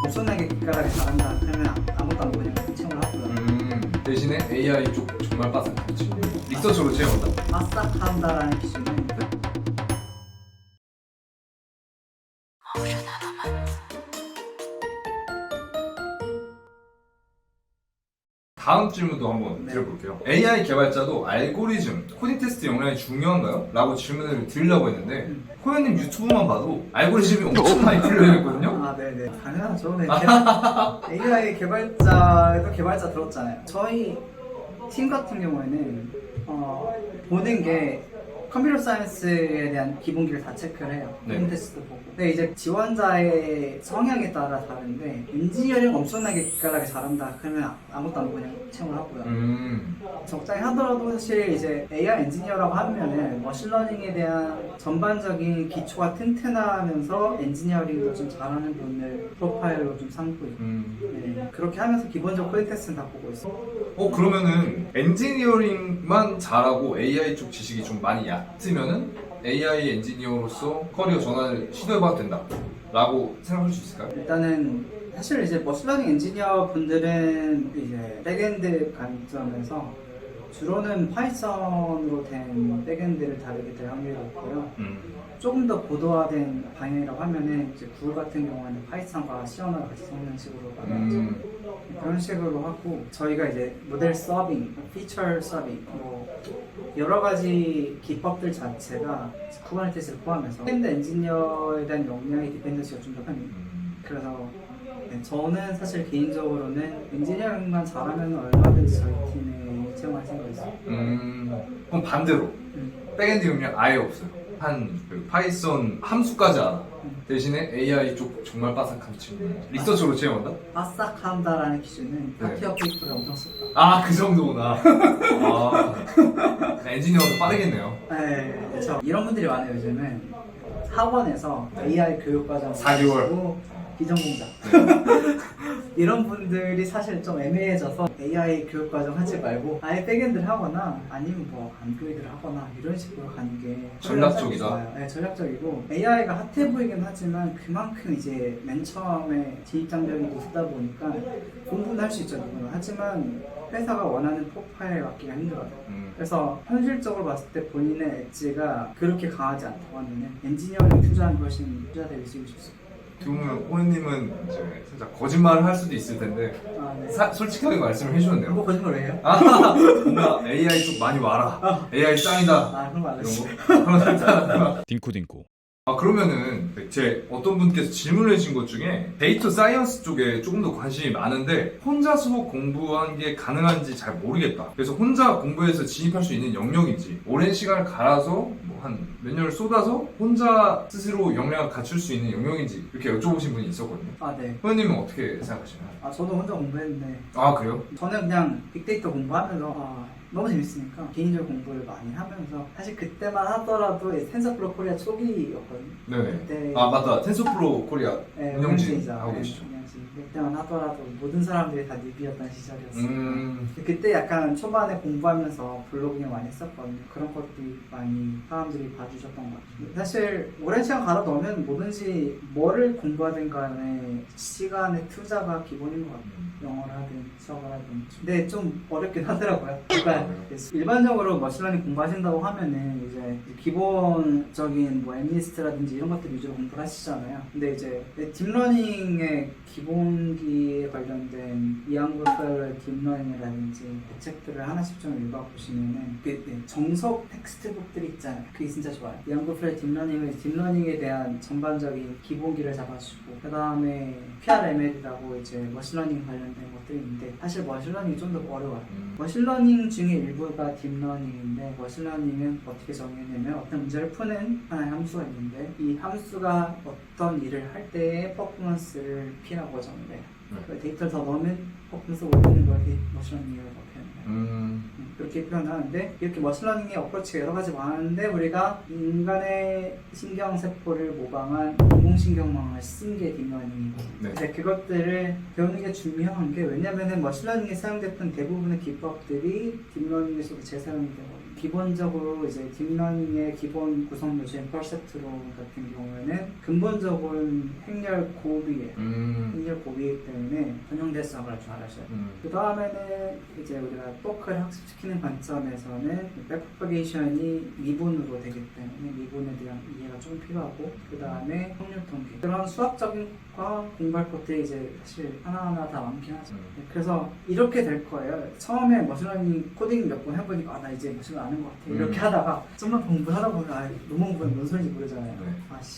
엄청나게 기깔하게 잘한다 그러면 아무것도 안 보고 그냥 채용을 하고요. 대신에 AI 쪽 정말 빠삭한 친구 리서처로 채용한다. 빠삭한다라는 기준은 다음 질문도 한번 네. 드려볼게요. AI 개발자도 알고리즘, 코딩 테스트 역량이 중요한가요? 라고 질문을 드리려고 했는데 호연님 유튜브만 봐도 알고리즘이 엄청 많이 풀려 있거든요. 아 네네 당연하죠. 네. AI 개발자도 개발자 들었잖아요. 저희 팀 같은 경우에는 보는 게 컴퓨터 사이언스에 대한 기본기를 다 체크를 해요. 네. 코딩 테스트도 보고. 근데 이제 지원자의 성향에 따라 다른데 엔지니어링 엄청나게 기깔하게 잘한다 그러면 아무것도 안 보고 그냥 채용을 하고요. 적당히 하더라도 사실 이제 AI 엔지니어라고 하면은 머신러닝에 대한 전반적인 기초가 튼튼하면서 엔지니어링도 좀 잘하는 분을 프로파일로 좀 삼고 있고 네, 그렇게 하면서 기본적 코딩 테스트는 다 보고 있어요. 그러면은 엔지니어링만 잘하고 AI 쪽 지식이 좀 많이 얕으면은 AI 엔지니어로서 커리어 전환을 시도해봐도 된다 라고 생각할 수 있을까요? 일단은 사실 이제 머신러닝 엔지니어 분들은 이제 백엔드 관점에서 주로는 파이썬으로 된 백엔드를 다루게 될 확률이 높고요. 조금 더 고도화된 방향이라고 하면은 이제 구글 같은 경우에는 파이썬과 시언어를 같이 섞는 식으로 가능하죠. 그런 식으로 하고 저희가 이제 모델 서빙, 피처 서빙, 뭐 여러 가지 기법들 자체가 쿠버네티스를 포함해서 백엔드 엔지니어에 대한 역량의 디펜던시가 좀 더 큽니다. 그래서 네, 저는 사실 개인적으로는 엔지니어링만 잘하면 얼마든지 저희 팀에 채용할 생각이 있어요. 그럼 반대로 백엔드 역량 아예 없어요. 그 파이썬 함수까지 알아. 대신에 AI 쪽 정말 빠삭한 친구 리서처로 채용한다? 빠삭한다라는 기준은 네. 파티어 페이퍼를 엄청 썼다. 아, 그 정도구나. 엔지니어도 빠르겠네요. 네, 그렇죠. 이런 분들이 많아요. 요즘은 학원에서 AI 교육과정 4개월. 비전공자 이런 분들이 사실 좀 애매해져서 AI 교육과정 하지 말고 아예 백엔드를 하거나 아니면 뭐 안드로이드를 하거나 이런 식으로 가는 게 전략적이다. 좋아요. 네, 전략적이고 AI가 핫해 보이긴 하지만 그만큼 이제 맨 처음에 진입 장벽이 높다 보니까 공부는 할 수 있죠. 누구나. 하지만 회사가 원하는 프로파일에 맞기가 힘들어요. 그래서 현실적으로 봤을 때 본인의 엣지가 그렇게 강하지 않다고 하면 엔지니어링 투자하는 게 훨씬 투자되기 쉽습니다. 그러면 호연님은 이제 살짝 거짓말을 할 수도 있을 텐데 아, 네. 솔직하게 말씀을 해주셨네요. 뭐 거짓말 왜 해요? 뭔가 AI 쪽 많이 와라. AI 짱이다. 아 그런 거 안 했어. 이런 거. 그런 거. 딩코딩코. 그러면은 제 어떤 분께서 질문을 해주신 것 중에 데이터 사이언스 쪽에 조금 더 관심이 많은데 혼자서 공부한 게 가능한지 잘 모르겠다. 그래서 혼자 공부해서 진입할 수 있는 영역인지 오랜 시간을 갈아서 뭐 한 몇 년을 쏟아서 혼자 스스로 역량을 갖출 수 있는 영역인지 이렇게 여쭤보신 분이 있었거든요. 아 네. 호연님은 어떻게 생각하시나요? 아 저도 혼자 공부했는데 아, 그래요? 저는 그냥 빅데이터 공부하면서 너무 재밌으니까 개인적으로 공부를 많이 하면서 사실 그때만 하더라도 텐서플로우 코리아 초기였거든요. 네네. 그때 아, 맞다. 텐서플로우 코리아 네, 운영진 운영진이죠. 하고 계시죠. 운영진. 그때만 하더라도 모든 사람들이 다 뉴비였던 시절이었어요. 음. 그때 약간 초반에 공부하면서 블로깅을 많이 했었거든요. 그런 것들이 많이 사람들이 봐주셨던 것 같아요. 사실 오랜 시간 갈아 넣으면 뭐든지 뭐를 공부하든 간에 시간의 투자가 기본인 것 같아요. 영어를 하든 수학을 하든. 근데 좀 어렵긴 하더라고요. 그러니까 일반적으로 머신러닝 공부하신다고 하면은 이제 기본적인 뭐 애니스트라든지 이런 것들 위주로 공부를 하시잖아요. 근데 이제 딥러닝의 기본기에 관련된 이안구 펠러의 딥러닝이라든지 대책들을 하나씩 좀 읽어보시면은 그 정석 텍스트북들이 있잖아요. 그게 진짜 좋아요. 이안구 펠러의 딥러닝에 대한 전반적인 기본기를 잡아주고 그 다음에 PRML이라고 이제 머신러닝 관련된 것들이 있는데 사실 머신러닝이 좀 더 어려워요. 머신러닝 중에 일부가 딥러닝인데 머신러닝은 어떻게 정의냐면 어떤 문제를 푸는 하나의 함수가 있는데 이 함수가 어떤 일을 할 때의 퍼포먼스를 P라고 정의해요. 데이터를 더 넣으면 퍼포먼스가 올리는 걸 머신러닝이라고 표현해요. 그렇게 표현하는데 이렇게 머신러닝의 어프로치가 여러 가지 많은데 우리가 인간의 신경세포를 모방한 인공신경망을 쓴 게 딥러닝이고 네. 이제 그것들을 배우는 게 중요한 게 왜냐면은 머신러닝에 사용됐던 대부분의 기법들이 딥러닝에서도 재사용이 되거든요. 기본적으로 이제 딥러닝의 기본 구성 요소인 퍼셉트론 같은 경우에는 근본적인 행렬 고비예요. 행렬 고비이기 때문에 전용 대수학을 좀 알아셔야 돼요. 그 다음에는 이제 우리가 토크를 학습시키는 관점에서는 백프로게이션이 미분으로 되기 때문에 미분에 대한 이해가 좀 필요하고, 그 다음에 확률 통계, 그런 수학적인 과 공부할 것들이 이제 사실 하나하나 다 많긴 하죠. 그래서 이렇게 될 거예요. 처음에 머신러닝 코딩 몇 번 해보니까 나 이제 머신러닝 아는 것 같아 이렇게 하다가 좀만 공부하다 보면 논문 공부는 뭔 소리인지 모르잖아요.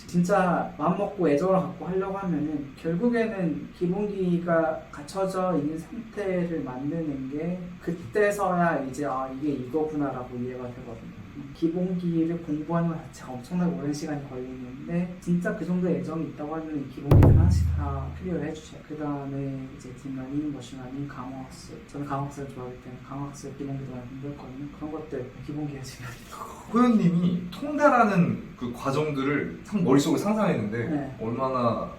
진짜 마음 먹고 애정을 갖고 하려고 하면은 결국에는 기본기가 갖춰져 있는 상태를 만드는 게 그때서야 이제 이게 이거구나라고 이해가 되거든요. 기본기를 공부하는 것 자체가 엄청나게 오랜 시간이 걸리는데 진짜 그 정도 애정이 있다고 하면 이 기본기를 하나씩 다 클리어를 해주세요. 그 다음에 이제 딥러닝, 머신러닝, 강화학습, 저는 강화학습을 좋아하기 때문에 강화학습 기본기도 많이 공부했거든요. 그런 것들 기본기가 지금 호연님이 통달하는 그 과정들을 머릿속으로 상상했는데 얼마나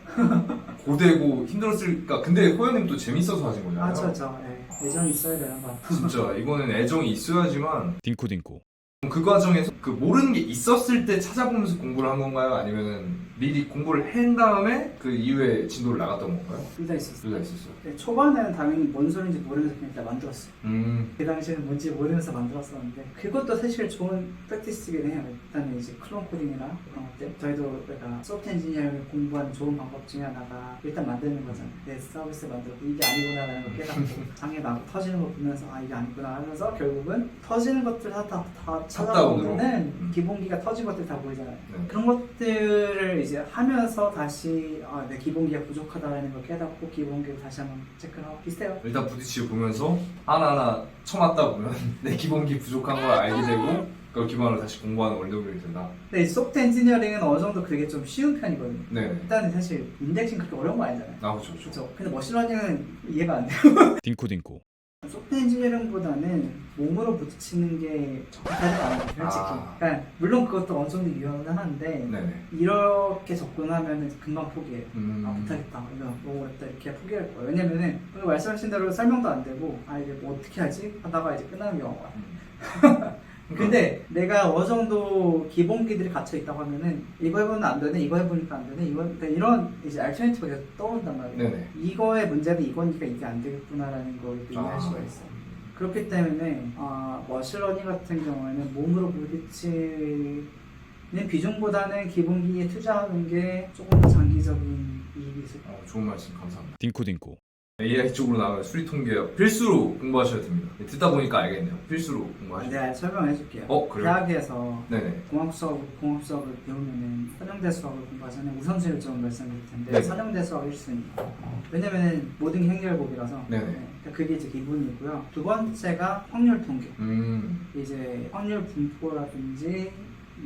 고되고 힘들었을까. 근데 호연님 또 재밌어서 하신 거잖아요. 그렇죠. 애정이 있어야 되는 것 같아요. 진짜 이거는 애정이 있어야지만. 딩코딩코. 그 과정에서 그 모르는 게 있었을 때 찾아보면서 공부를 한 건가요? 아니면은 미리 공부를 한 다음에 그 이후에 진도를 나갔던 건가요? 둘 다 있었어요. 둘 다 있었어요. 초반에는 당연히 뭔 소리인지 모르면서 그냥 일단 만들었어요. 그 당시에는 뭔지 모르면서 만들었었는데 그것도 사실 좋은 프랙티스이긴 해요. 일단은 이제 클론 코딩이나 그런 것들, 저희도 내가 소프트 엔지니어를 공부하는 좋은 방법 중에 하나가 일단 만드는 거잖아요. 내 서비스 만들고 이게 아니구나라는 걸 깨닫고 장애 나고 터지는 거 보면서 이게 아니구나 하면서 결국은 터지는 것들 다 찾아보면은 기본기가 터진 것들 다 보이잖아요. 그런 것들을 이제 하면서 다시 내 기본기가 부족하다는 걸 깨닫고 기본기를 다시 한번 체크를 하고 비슷해요. 일단 부딪히고 보면서 하나하나 쳐맞다 보면 내 기본기 부족한 걸 알게 되고 그걸 기반으로 다시 공부하는 원동력이 된다. 근데 이 소프트 엔지니어링은 어느 정도 그게 좀 쉬운 편이거든요. 네. 일단은 사실 인덱싱 그렇게 어려운 거 아니잖아요. 그렇죠. 근데 머신러닝은 이해가 안 돼요. 딩코딩코. 소프트 엔지니어링보다는 몸으로 부딪히는 게 정확하지가 않아요, 솔직히. 그러니까 물론 그것도 어느 정도 유효는 한데 이렇게 접근하면 금방 포기해요. 못하겠다, 이거 너무 어렵다 이렇게 포기할 거예요. 왜냐면은 말씀하신 대로 설명도 안 되고 이제 뭐 어떻게 하지? 하다가 이제 끝나는 경우가 많아요. 근데 내가 어느 정도 기본기들이 갇혀 있다고 하면은 이거 해보면 안 되네, 이거 해보니까 안 되네, 그러니까 이런 이제 알터네티브가 계속 떠오른단 말이에요. 이거의 문제는 이거니까 이게 안 되겠구나라는 걸 이해할 수가 있어요. 그렇기 때문에 머신러닝 같은 경우에는 몸으로 부딪히는 비중보다는 기본기에 투자하는 게 조금 더 장기적인 이익이 있을 거예요. 좋은 말씀 감사합니다. 딩코딩코. AI 쪽으로 나가면 수리 통계 필수로 공부하셔야 됩니다. 듣다 보니까 알겠네요. 필수로 공부하셔야 돼요. 내가 설명해 줄게요. 그래요? 대학에서 네네. 공학 수업을 배우면은 선형대 수학을 공부하자면 우선순위를 좀 말씀드릴 텐데 네네. 선형대 수학 1순위. 왜냐면은 모든 게 행렬곡이라서 네네. 그게 이제 기본이고요. 두 번째가 확률 통계. 이제 확률 분포라든지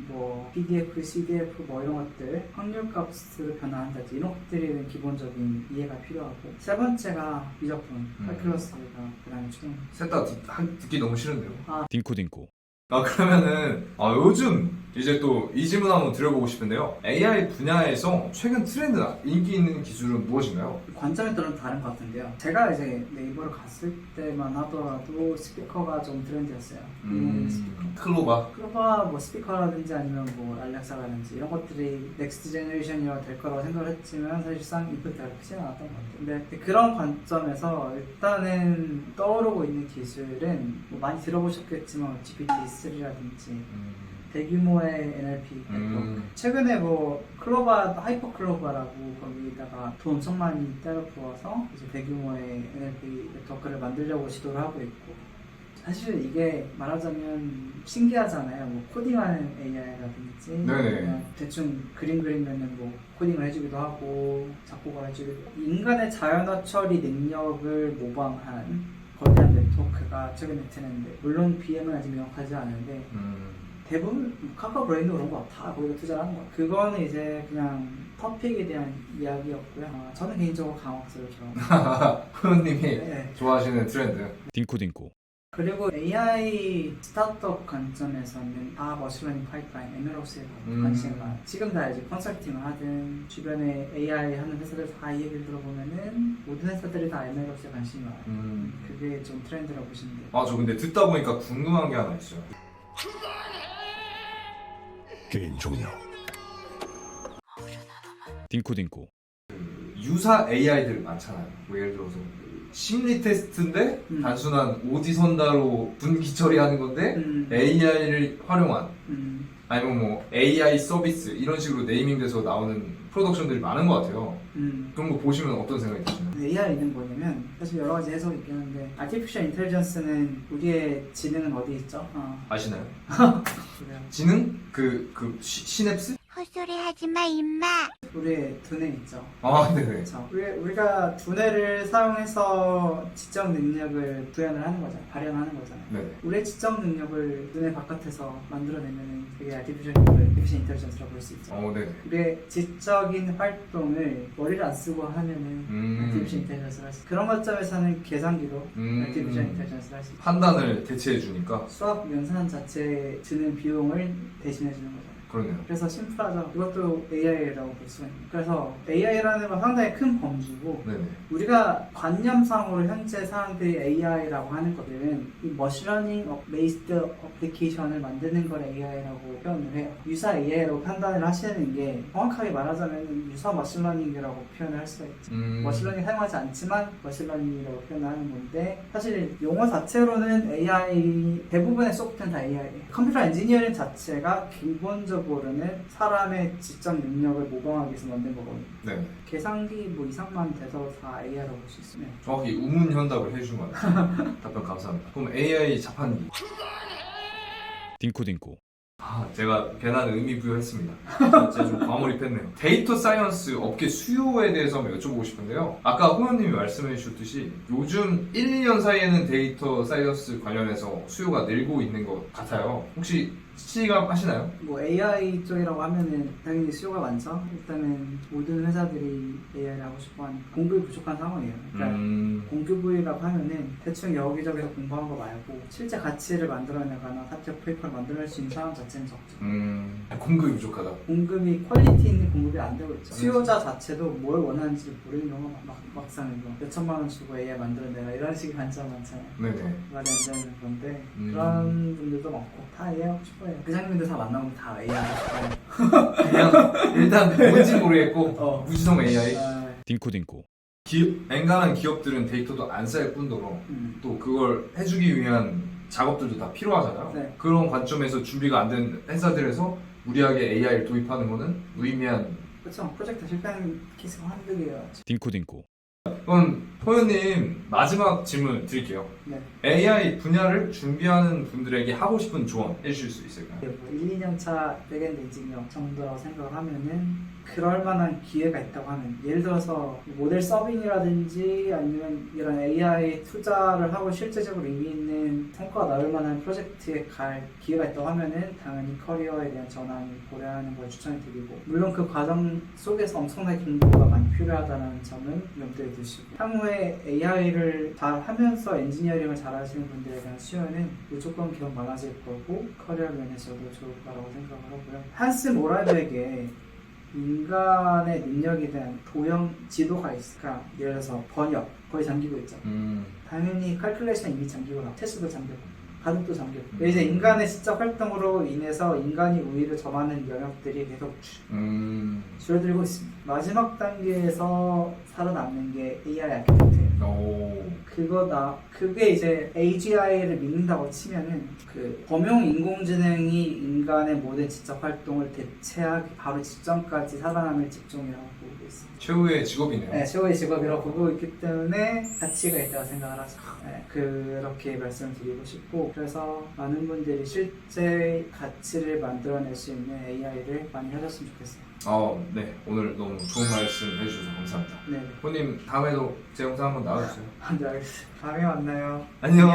뭐 PDF, CDF 뭐 이런 것들 확률 값으로 변화한다든지 이런 것들이 기본적인 이해가 필요하고, 세 번째가 미적분, 칼큘러스가 그 다음에 추정. 셋 다 듣기 너무 싫은데요. 딩코딩코. 그러면은 요즘 이제 또 이 질문 한번 드려보고 싶은데요. AI 분야에서 최근 트렌드나 인기 있는 기술은 무엇인가요? 관점에 따라 다른 것 같은데요. 제가 이제 네이버를 갔을 때만 하더라도 스피커가 좀 트렌드였어요. 클로바. 클로바 뭐 스피커라든지 아니면 뭐 알렉사라든지 이런 것들이 넥스트 제너레이션이라 될 거라고 생각을 했지만 사실상 임팩트가 크지 않았던 것 같아요. 근데 그런 관점에서 일단은 떠오르고 있는 기술은 뭐 많이 들어보셨겠지만 GPT-3라든지 대규모의 NLP 네트워크. 최근에 뭐 하이퍼 클로바라고 거기다가 돈 엄청 많이 때려 부어서 이제 대규모의 NLP 네트워크를 만들려고 시도를 하고 있고, 사실 이게 말하자면 신기하잖아요. 뭐 코딩하는 AI라든지 그냥 대충 그림 그리면은 뭐 코딩을 해주기도 하고 작곡을 해주기도 하고, 인간의 자연어 처리 능력을 모방한 거대한 네트워크가 최근에 트렌드. 물론 BM은 아직 명확하지 않은데 대부분 카카오 브레인도 그런 거 다 거기다 투자를 하는 거예요. 그거는 이제 그냥 토픽에 대한 이야기였고요. 저는 개인적으로 강학습을 좋아합니다. 호연님이 좋아하시는 트렌드. 딩코딩코. 그리고 AI 스타트업 관점에서는 머신러닝 파이프라인, MLOS에 관심이 많아요. 지금 다 이제 컨설팅을 하든 주변에 AI 하는 회사들 다 얘기를 들어보면은 모든 회사들이 다 MLOS에 관심이 많아요. 그게 좀 트렌드라고 보시면 돼요. 저 근데 듣다 보니까 궁금한 게 하나 있어요. 게임 종료. 딩코딩코. 유사 AI들 많잖아요. 뭐 예를 들어서 심리 테스트인데 단순한 오지선다로 분기 처리하는 건데 AI를 활용한 아니면 뭐 AI 서비스 이런 식으로 네이밍돼서 나오는 프로덕션들이 많은 것 같아요. 그런 거 보시면 어떤 생각이 드시나요? AI는 뭐냐면 사실 여러 가지 해석이 있긴 한데 Artificial Intelligence는 우리의 지능은 어디 있죠? 아시나요? 그래요. 지능? 시냅스? 헛소리 하지마 임마. 우리의 두뇌 있죠. 아, 네네. 그렇죠. 우리가 두뇌를 사용해서 지적 능력을 구현을 하는 거잖아요. 발현하는 거잖아요. 네네. 우리의 지적 능력을 눈의 바깥에서 만들어내면 그게 Artificial Intelligence라고 볼 수 있죠. 네네. 우리의 지적인 활동을 머리를 안 쓰고 하면은 Artificial Intelligence를 할 수 있어요. 그런 관점에서는 계산기도 Artificial Intelligence를 할 수 있어요. 판단을 대체해주니까. 수학 연산 자체에 드는 비용을 대신해 주는 거죠. 그러네요. 그래서 심플하죠. 이것도 AI라고 볼 수가 있는. 그래서 AI라는 건 상당히 큰 범주고 네네. 우리가 관념상으로 현재 사람들이 AI라고 하는 것들은 이 머신러닝 베이스드 어플리케이션을 만드는 걸 AI라고 표현을 해요. 유사 AI라고 판단을 하시는 게 정확하게 말하자면 유사 머신러닝이라고 표현을 할 수가 있죠. 머신러닝 사용하지 않지만 머신러닝이라고 표현하는 건데 사실 용어 자체로는 AI 대부분의 소프트는 다 AI예요. 컴퓨터 엔지니어링 자체가 기본적으로는 사람의 지적 능력을 모방하기 위해서 만든 거거든요. 네. 계산기 뭐 이상만 돼서 다 AI라고 볼 수 있으면 정확히 우문현답을 해주신 것 같아요. 답변 감사합니다. 그럼 AI 자판기. 딩코딩코. 제가 괜한 의미 부여했습니다. 제가 좀 과몰입했네요. 데이터 사이언스 업계 수요에 대해서 한번 여쭤보고 싶은데요. 아까 호연님이 말씀해 주셨듯이 요즘 1, 2년 사이에는 데이터 사이언스 관련해서 수요가 늘고 있는 것 같아요. 혹시 시각하시나요? 뭐 AI 쪽이라고 하면은 당연히 수요가 많죠. 일단은 모든 회사들이 AI를 하고 싶어 하니까 공급이 부족한 상황이에요. 그러니까 공급이라고 하면은 대충 여기저기서 공부한 거 말고 실제 가치를 만들어내거나 사적 페이퍼를 만들어낼 수 있는 상황 자체는 적죠. 공급이 부족하다. 공급이 퀄리티 있는 공급이 안 되고 있죠. 수요자 자체도 뭘 원하는지 모르는 경우가 막상 이거 몇 천만 원 주고 AI 만들어내라 이런 식의 관점 많잖아요. 네네. 말이 안 되는 건데 그런 분들도 많고 다 AI 하고 싶어요. 회장님들 다 만나면 다 AI 하고 싶어요. 그냥 일단 뭔지 모르겠고 무지성 AI. 딩코딩코. 엔간한 기업들은 데이터도 안 쌓일 뿐더러 또 그걸 해주기 위한 작업들도 다 필요하잖아요. 네. 그런 관점에서 준비가 안 된 회사들에서 무리하게 AI를 도입하는 거는 무의미한. 그렇죠. 프로젝트 실패하는 케이스가 한두 개예요. 딩코딩코. 그럼 호연님 마지막 질문 드릴게요. 네. AI 분야를 준비하는 분들에게 하고 싶은 조언 해주실 수 있을까요? 뭐 1, 2년 차 백엔드 인지니어 정도라고 생각을 하면은 그럴 만한 기회가 있다고 하면 예를 들어서 모델 서빙이라든지 아니면 이런 AI 투자를 하고 실제적으로 의미 있는 성과가 나올 만한 프로젝트에 갈 기회가 있다고 하면은 당연히 커리어에 대한 전환을 고려하는 걸 추천드리고 물론 그 과정 속에서 엄청나게 공부가 많이 필요하다는 점은 염두에 두시고 향후에 AI를 잘 하면서 엔지니어링을 잘 하시는 분들에 대한 수요는 무조건 계속 많아질 거고 커리어 면에서도 좋을 거라고 생각을 하고요. 한스 모라베에게 인간의 능력에 대한 도형 지도가 있으니까 예를 들어서 번역 거의 잠기고 있죠. 당연히 칼큘레이션 이미 잠기고 테스트도 잠기고 바둑도 잠기고 이제 인간의 시적 활동으로 인해서 인간이 우위를 점하는 영역들이 계속 줄어들고 있습니다. 마지막 단계에서 살아남는 게 AI 아키텍트예요. 그게 이제 AGI를 믿는다고 치면은 그 범용 인공지능이 인간의 모든 지적 활동을 대체하기 바로 직전까지 살아남을 직종이라고 보고 있습니다. 최후의 직업이네요. 네, 최고의 직업이라고 보고 있기 때문에 가치가 있다고 생각을 하죠. 네, 그렇게 말씀을 드리고 싶고 그래서 많은 분들이 실제 가치를 만들어낼 수 있는 AI를 많이 하셨으면 좋겠어요. 네. 오늘 너무 좋은 말씀 해주셔서 감사합니다. 네. 호님 다음에도 제 영상 한번 나와주세요. 네, 알겠습니다. 다음에 만나요. 안녕.